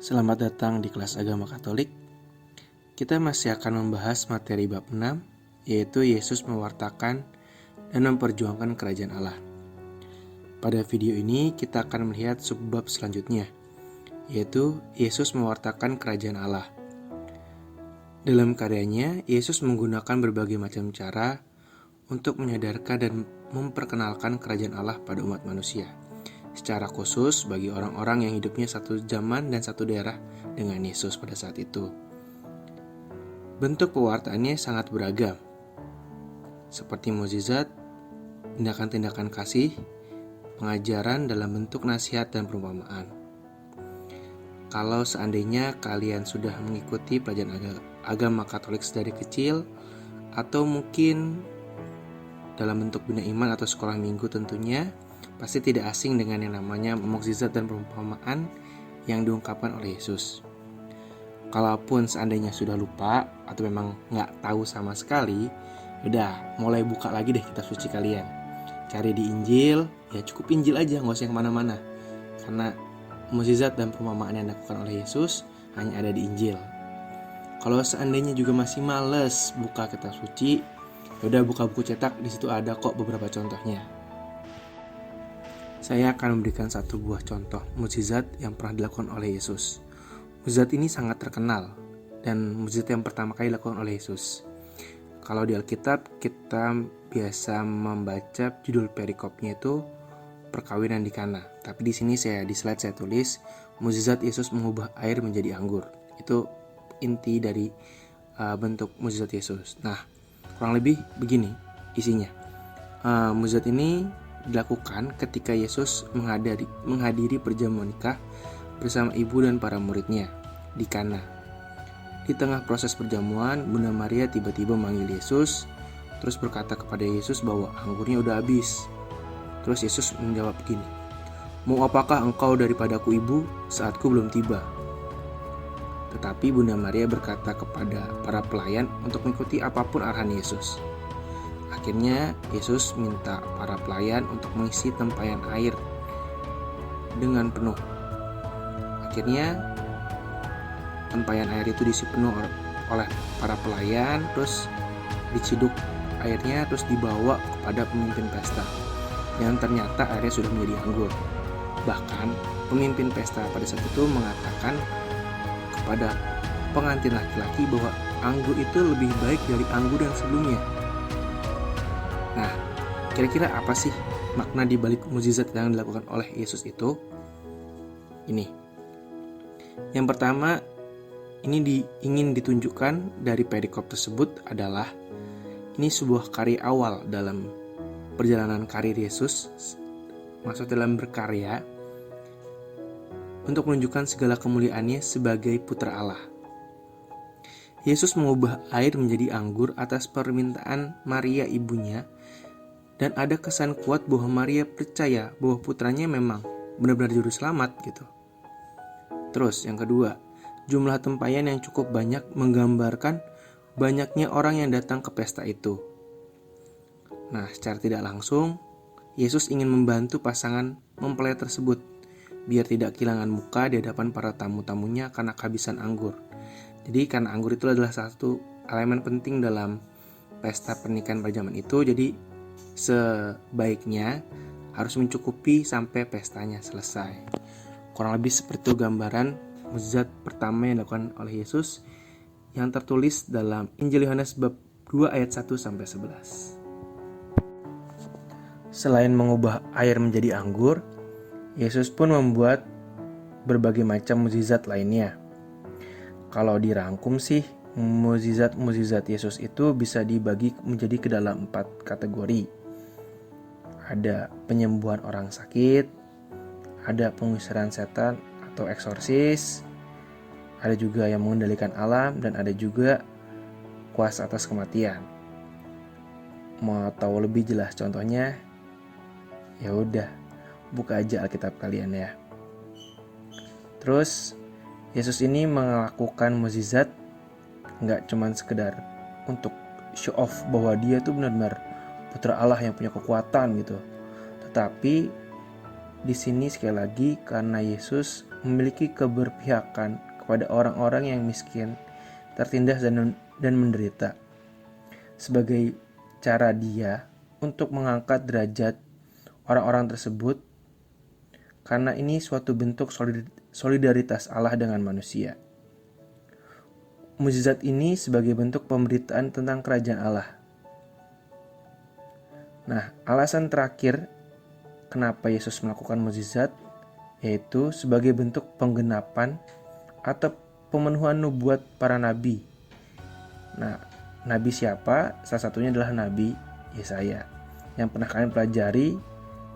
Selamat datang di kelas agama Katolik. Kita masih akan membahas materi bab 6, yaitu Yesus mewartakan dan memperjuangkan kerajaan Allah. Pada video ini kita akan melihat subbab selanjutnya, yaitu Yesus mewartakan kerajaan Allah. Dalam karyanya, Yesus menggunakan berbagai macam cara untuk menyadarkan dan memperkenalkan kerajaan Allah pada umat manusia, secara khusus bagi orang-orang yang hidupnya satu zaman dan satu daerah dengan Yesus pada saat itu. Bentuk pewartaannya sangat beragam, seperti mukjizat, tindakan-tindakan kasih, pengajaran dalam bentuk nasihat dan perumpamaan. Kalau seandainya kalian sudah mengikuti pelajaran agama Katolik dari kecil, atau mungkin dalam bentuk bina iman atau sekolah minggu tentunya, pasti tidak asing dengan yang namanya mukjizat dan perumpamaan yang diungkapkan oleh Yesus. Kalaupun seandainya sudah lupa atau memang nggak tahu sama sekali, udah mulai buka lagi deh kitab suci kalian. Cari di Injil, ya cukup Injil aja, nggak usah yang mana-mana. Karena mukjizat dan perumpamaan yang dilakukan oleh Yesus hanya ada di Injil. Kalau seandainya juga masih males buka kitab suci, udah buka buku cetak, di situ ada kok beberapa contohnya. Saya akan memberikan satu buah contoh mukjizat yang pernah dilakukan oleh Yesus. Mukjizat ini sangat terkenal dan mukjizat yang pertama kali dilakukan oleh Yesus. Kalau di Alkitab kita biasa membaca judul perikopnya itu perkawinan di Kana. Tapi di sini di slide saya tulis mukjizat Yesus mengubah air menjadi anggur. Itu inti dari bentuk mukjizat Yesus. Nah, kurang lebih begini isinya. Mukjizat ini dilakukan ketika Yesus menghadiri perjamuan nikah bersama ibu dan para muridnya di Kana. Di tengah proses perjamuan, Bunda Maria tiba-tiba memanggil Yesus, terus berkata kepada Yesus bahwa anggurnya udah habis. Terus Yesus menjawab begini, "Mau apakah engkau daripadaku ibu, saatku belum tiba." Tetapi Bunda Maria berkata kepada para pelayan untuk mengikuti apapun arahan Yesus. Akhirnya Yesus minta para pelayan untuk mengisi tempayan air dengan penuh. Akhirnya tempayan air itu diisi penuh oleh para pelayan, terus diciduk airnya, terus dibawa kepada pemimpin pesta. Yang ternyata airnya sudah menjadi anggur. Bahkan pemimpin pesta pada saat itu mengatakan kepada pengantin laki-laki bahwa anggur itu lebih baik dari anggur yang sebelumnya. Nah, kira-kira apa sih makna di balik mukjizat yang dilakukan oleh Yesus itu? Ini. Yang pertama, ini ingin ditunjukkan dari perikop tersebut adalah ini sebuah karya awal dalam perjalanan karir Yesus, maksud dalam berkarya untuk menunjukkan segala kemuliaannya sebagai putra Allah. Yesus mengubah air menjadi anggur atas permintaan Maria ibunya, dan ada kesan kuat bahwa Maria percaya bahwa putranya memang benar-benar juru selamat gitu. Terus yang kedua, jumlah tempayan yang cukup banyak menggambarkan banyaknya orang yang datang ke pesta itu. Nah, secara tidak langsung, Yesus ingin membantu pasangan mempelai tersebut biar tidak kehilangan muka di hadapan para tamu-tamunya karena kehabisan anggur. Jadi karena anggur itu adalah satu elemen penting dalam pesta pernikahan pada zaman itu, jadi sebaiknya harus mencukupi sampai pestanya selesai. Kurang lebih seperti itu gambaran mukjizat pertama yang dilakukan oleh Yesus yang tertulis dalam Injil Yohanes bab 2 ayat 1-11. Selain mengubah air menjadi anggur, Yesus pun membuat berbagai macam mukjizat lainnya. Kalau dirangkum sih, mukjizat Yesus itu bisa dibagi menjadi ke dalam 4 kategori. Ada penyembuhan orang sakit, ada pengusiran setan atau eksorsis, ada juga yang mengendalikan alam, dan ada juga kuasa atas kematian. Mau tahu lebih jelas contohnya? Ya udah, buka aja Alkitab kalian ya. Terus Yesus ini melakukan mukjizat nggak cuman sekedar untuk show off bahwa dia tuh benar-benar putra Allah yang punya kekuatan gitu. Tetapi di sini sekali lagi karena Yesus memiliki keberpihakan kepada orang-orang yang miskin, tertindas dan menderita, sebagai cara Dia untuk mengangkat derajat orang-orang tersebut, karena ini suatu bentuk solidaritas Allah dengan manusia. Mukjizat ini sebagai bentuk pemberitaan tentang kerajaan Allah. Nah, alasan terakhir kenapa Yesus melakukan mukjizat, yaitu sebagai bentuk penggenapan atau pemenuhan nubuat para nabi. Nah, nabi siapa? Salah satunya adalah Nabi Yesaya, yang pernah kalian pelajari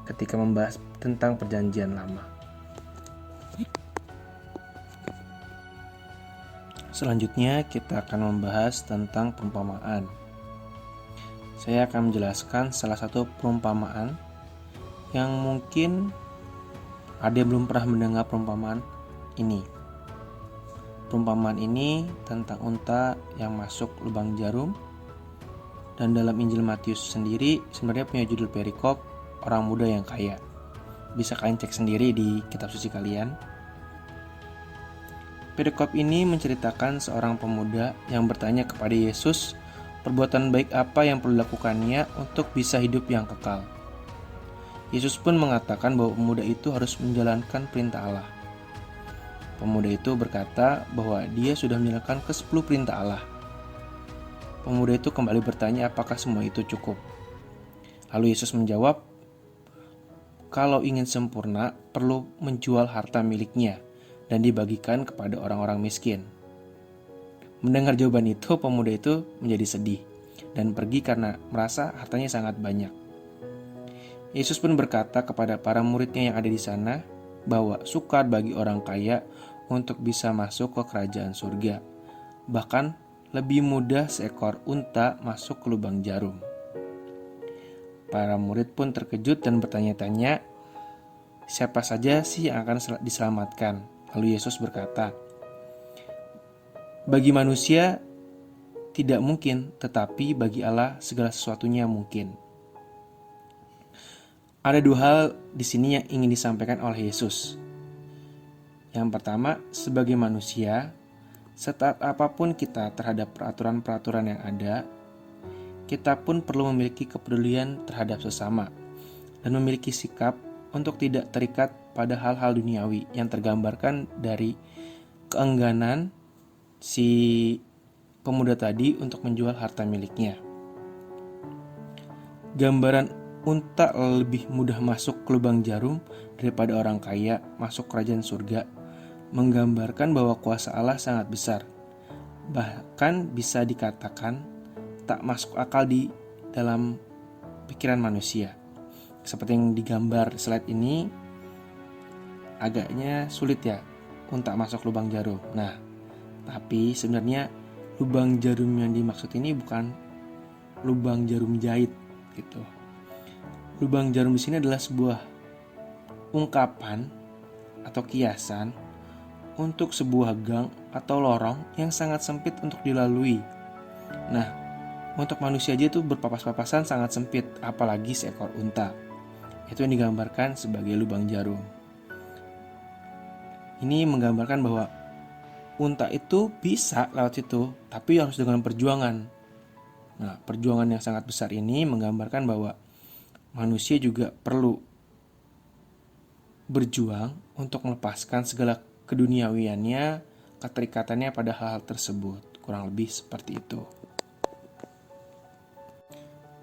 ketika membahas tentang Perjanjian Lama. Selanjutnya kita akan membahas tentang perumpamaan. Saya akan menjelaskan salah satu perumpamaan yang mungkin ada yang belum pernah mendengar perumpamaan ini. Perumpamaan ini tentang unta yang masuk lubang jarum, dan dalam Injil Matius sendiri sebenarnya punya judul perikop orang muda yang kaya. Bisa kalian cek sendiri di kitab suci kalian. Perikop ini menceritakan seorang pemuda yang bertanya kepada Yesus perbuatan baik apa yang perlu dilakukannya untuk bisa hidup yang kekal. Yesus pun mengatakan bahwa pemuda itu harus menjalankan perintah Allah. Pemuda itu berkata bahwa dia sudah menjalankan ke-10 perintah Allah. Pemuda itu kembali bertanya apakah semua itu cukup. Lalu Yesus menjawab, kalau ingin sempurna perlu menjual harta miliknya dan dibagikan kepada orang-orang miskin. Mendengar jawaban itu, pemuda itu menjadi sedih dan pergi karena merasa hartanya sangat banyak. Yesus pun berkata kepada para muridnya yang ada di sana bahwa sukar bagi orang kaya untuk bisa masuk ke kerajaan surga. Bahkan lebih mudah seekor unta masuk ke lubang jarum. Para murid pun terkejut dan bertanya-tanya, siapa saja sih yang akan diselamatkan? Lalu Yesus berkata, bagi manusia tidak mungkin, tetapi bagi Allah segala sesuatunya mungkin. Ada dua hal di sini yang ingin disampaikan oleh Yesus. Yang pertama, sebagai manusia, setaat apapun kita terhadap peraturan-peraturan yang ada, kita pun perlu memiliki kepedulian terhadap sesama dan memiliki sikap untuk tidak terikat pada hal-hal duniawi yang tergambarkan dari keengganan si pemuda tadi untuk menjual harta miliknya. Gambaran unta lebih mudah masuk ke lubang jarum daripada orang kaya masuk kerajaan surga menggambarkan bahwa kuasa Allah sangat besar. Bahkan bisa dikatakan tak masuk akal di dalam pikiran manusia. Seperti yang digambar slide ini, agaknya sulit ya untuk masuk lubang jarum. Nah, tapi sebenarnya lubang jarum yang dimaksud ini bukan lubang jarum jahit gitu. Lubang jarum di sini adalah sebuah ungkapan atau kiasan untuk sebuah gang atau lorong yang sangat sempit untuk dilalui. Nah, untuk manusia aja itu berpapas-papasan sangat sempit, apalagi seekor unta. Itu yang digambarkan sebagai lubang jarum. Ini menggambarkan bahwa unta itu bisa lewat situ, tapi harus dengan perjuangan. Nah, perjuangan yang sangat besar ini menggambarkan bahwa manusia juga perlu berjuang untuk melepaskan segala keduniawiannya, keterikatannya pada hal-hal tersebut. Kurang lebih seperti itu.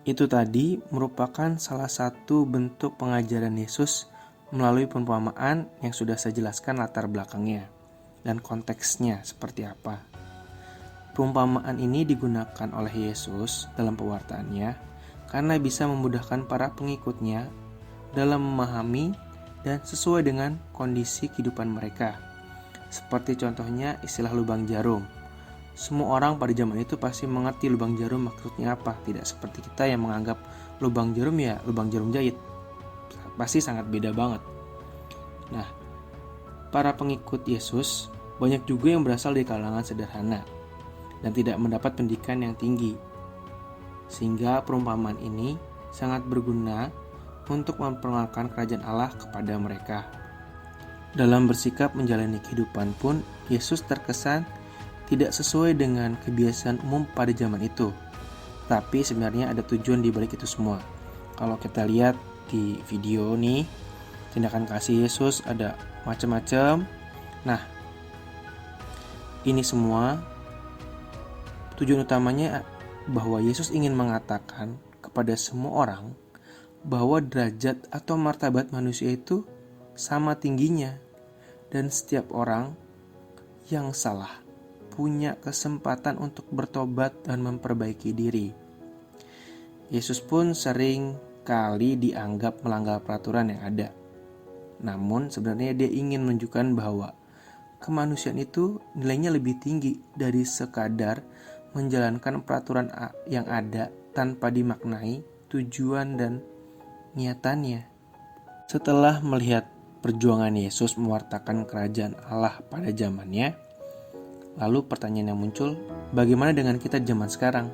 Itu tadi merupakan salah satu bentuk pengajaran Yesus melalui perumpamaan yang sudah saya jelaskan latar belakangnya dan konteksnya seperti apa. Perumpamaan ini digunakan oleh Yesus dalam pewartaannya karena bisa memudahkan para pengikutnya dalam memahami dan sesuai dengan kondisi kehidupan mereka. Seperti contohnya istilah lubang jarum. Semua orang pada zaman itu pasti mengerti lubang jarum maksudnya apa. Tidak seperti kita yang menganggap lubang jarum ya lubang jarum jahit. Pasti sangat beda banget. Nah, para pengikut Yesus banyak juga yang berasal dari kalangan sederhana dan tidak mendapat pendidikan yang tinggi. Sehingga perumpamaan ini sangat berguna untuk memperkenalkan kerajaan Allah kepada mereka. Dalam bersikap menjalani kehidupan pun, Yesus terkesan tidak sesuai dengan kebiasaan umum pada zaman itu. Tapi sebenarnya ada tujuan di balik itu semua. Kalau kita lihat di video nih, tindakan kasih Yesus ada macam-macam. Nah, ini semua tujuan utamanya bahwa Yesus ingin mengatakan kepada semua orang bahwa derajat atau martabat manusia itu sama tingginya, dan setiap orang yang salah punya kesempatan untuk bertobat dan memperbaiki diri. Yesus pun sering kali dianggap melanggar peraturan yang ada. Namun sebenarnya dia ingin menunjukkan bahwa kemanusiaan itu nilainya lebih tinggi dari sekadar menjalankan peraturan yang ada tanpa dimaknai tujuan dan niatannya. Setelah melihat perjuangan Yesus mewartakan kerajaan Allah pada zamannya, lalu pertanyaan yang muncul, bagaimana dengan kita zaman sekarang?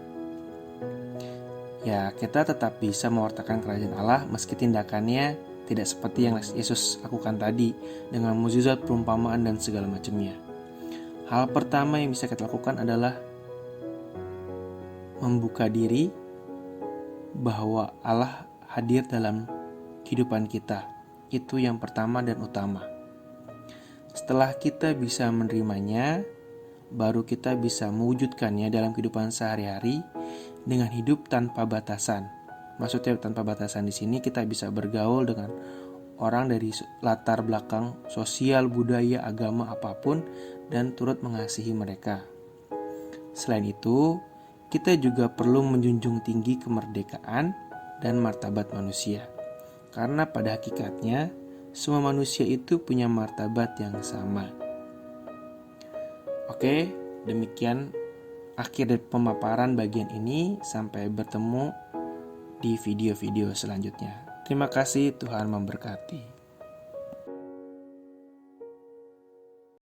Ya, kita tetap bisa mewartakan kerajaan Allah meski tindakannya tidak seperti yang Yesus lakukan tadi dengan mukjizat, perumpamaan, dan segala macamnya. Hal pertama yang bisa kita lakukan adalah membuka diri bahwa Allah hadir dalam kehidupan kita. Itu yang pertama dan utama. Setelah kita bisa menerimanya, baru kita bisa mewujudkannya dalam kehidupan sehari-hari dengan hidup tanpa batasan. Maksudnya tanpa batasan di sini kita bisa bergaul dengan orang dari latar belakang sosial, budaya, agama apapun dan turut mengasihi mereka. Selain itu, kita juga perlu menjunjung tinggi kemerdekaan dan martabat manusia. Karena pada hakikatnya, semua manusia itu punya martabat yang sama. Oke, demikian akhir dari pemaparan bagian ini. Sampai bertemu di video-video selanjutnya. Terima kasih, Tuhan memberkati.